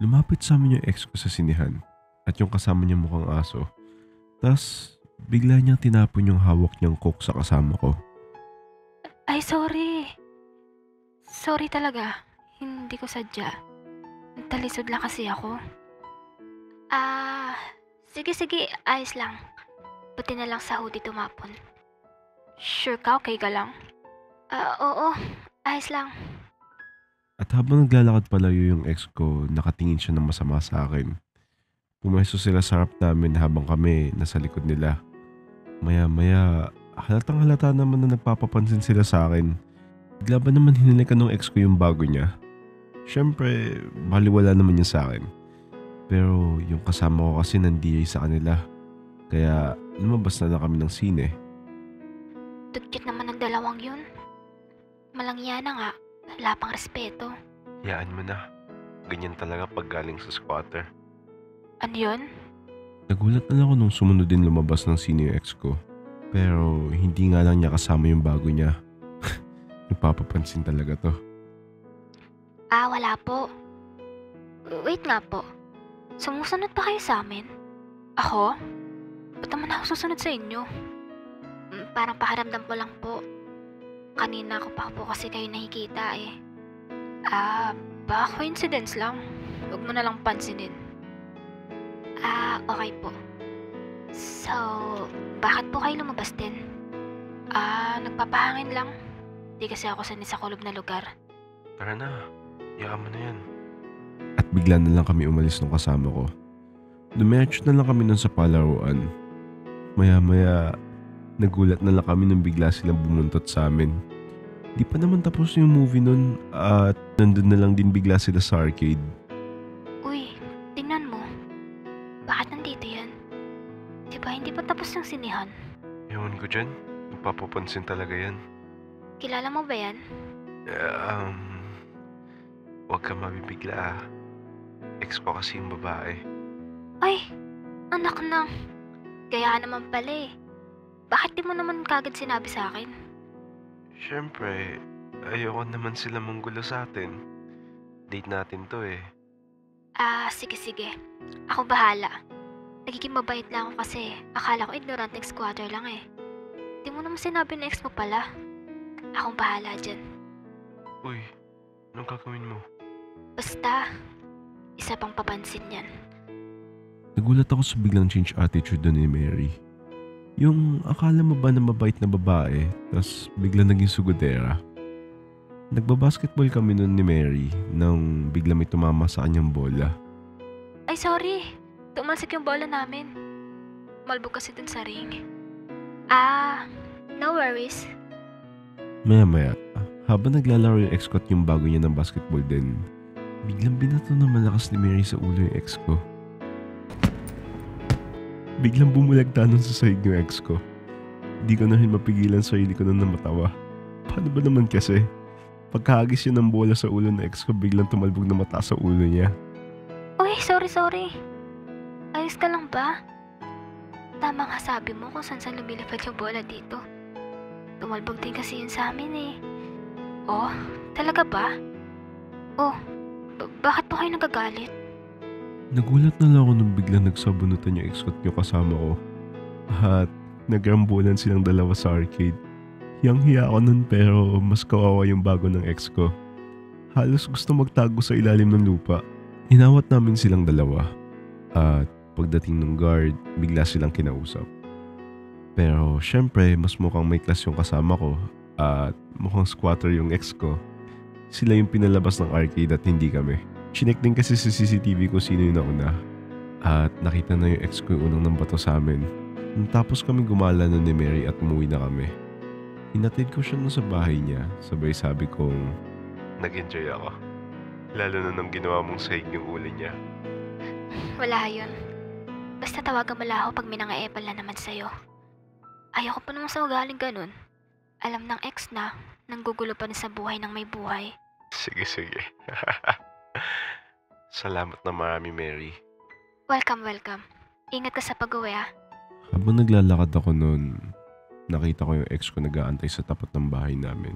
Lumapit sa amin yung ex ko sa sinehan at yung kasama niyang mukhang aso. Tas bigla niyang tinapon yung hawak niyang coke sa kasama ko. Ay, sorry. Sorry talaga. Hindi ko sadya. Talisod lang kasi ako. Ah, sige, ayos lang. Buti na lang sa hoodie tumapon. Sure ka, okay ka lang? Oo, ayos lang. At habang naglalakad palayo yung ex ko, nakatingin siya ng masama sa akin. Pumesto sila sa harap namin habang kami nasa likod nila. Maya-maya, halatang halata naman na nagpapapansin sila sa akin. Bigla ba naman hinalikan ng ex ko yung bago niya? Siyempre, baliwala naman yun sa akin. Pero yung kasama ko kasi nandiyan sa kanila. Kaya lumabas na lang kami ng sine. Dugyot naman ang dalawang yun. Malangya na nga. Wala pang respeto. Yaan mo na. Ganyan talaga pag galing sa squatter. Ano yun? Nagulat na lang ako nung sumunod din lumabas ng sine yung ex ko. Pero hindi nga lang niya kasama yung bago niya. Nagpapapansin talaga to. Wala po. Wait nga po. Sumusunod pa kayo sa amin? Ako? Ba't naman ako susunod sa inyo? Parang pakiramdam ko lang po. Kanina ko pa po kasi kayo nakikita eh. Baka coincidence lang. Huwag mo na lang pansinin. Okay po. So, bakit po kayo lumabas din? Nagpapahangin lang. Di kasi ako sanay sa kulob na lugar. Tara na, yaman mo na yan. At bigla na lang kami umalis ng kasama ko. Dumiretso na lang kami nun sa palaruan. Maya-maya, nagulat na lang kami nung bigla silang bumuntot sa amin. Di pa naman tapos yung movie nun at nandun na lang din bigla sila sa arcade. Uy, tingnan mo. Bakit nandito yan? Diba hindi pa tapos ng sinihan? Ewan ko dyan, napapapansin talaga yan. Kilala mo ba yan? Huwag ka mabibigla. Ex ko kasi yung babae. Ay, anak ng. Kaya naman pala eh. Bakit di mo naman kagad sinabi sa akin? Siyempre, ayoko naman sila manggulo sa atin. Date natin to eh. Sige. Ako bahala. Nagiging mabait lang ako kasi akala ko ignoranteng squatter lang eh. Di mo naman sinabi na ex mo pala. Akong bahala dyan. Uy, anong gagawin mo? Basta, isa pang papansin yan. Nagulat ako sa biglang change attitude doon ni Mary. Yung akala mo ba na mabait na babae, tas biglang naging sugodera. Nagbabasketball kami noon ni Mary nang bigla may tumama sa kanyang bola. Ay, sorry. Tumalsik yung bola namin. Malbog kasi dun sa ring. No worries. Maya-maya, habang naglalaro yung ex ko at yung bago niya ng basketball din, biglang binato na malakas ni Mary sa ulo yung ex ko. Biglang bumulagta nun sa sahig yung ex ko. Di ko na rin mapigilan sarili ko nun na matawa. Paano ba naman kasi? Pagkahagis yun ng bola sa ulo ng ex ko, biglang tumalbog na mata sa ulo niya. Uy, sorry. Ayos ka lang ba? Tama nga sabi mo kung saan lumilipad yung bola dito. Tumalbog din kasi yun sa amin eh. Oh, talaga ba? Oh, bakit po kayo nagagalit? Nagulat na lang ako nung biglang nagsabunutan yung ex ko at yung kasama ko. At nagrambulan silang dalawa sa arcade. Hiyang-hiya ako nun pero mas kawawa yung bago ng ex ko. Halos gusto magtago sa ilalim ng lupa. Inawat namin silang dalawa. At pagdating ng guard, bigla silang kinausap. Pero syempre, mas mukhang may class yung kasama ko at mukhang squatter yung ex ko. Sila yung pinalabas ng arcade at hindi kami. Chinek din kasi sa CCTV ko sino yung nauna. At nakita na yung ex ko yung unang nambato sa amin. Tapos kami gumala nun ni Mary at umuwi na kami. Hinatid ko siya nun sa bahay niya. Sabay sabi kong, nag-enjoy ako. Lalo na nung ginawa mong sahig yung ulo niya. Wala yun. Basta tawagan mo lang ako pag may nangaepal na naman sa'yo. Ayoko pa naman sa ugaling ganun. Alam ng ex na, nanggugulo pa na sa buhay ng may buhay. Sige. Salamat na marami, Mary. Welcome. Ingat ka sa pag-uwi ah. Habang naglalakad ako noon, nakita ko yung ex ko nag-aantay sa tapat ng bahay namin.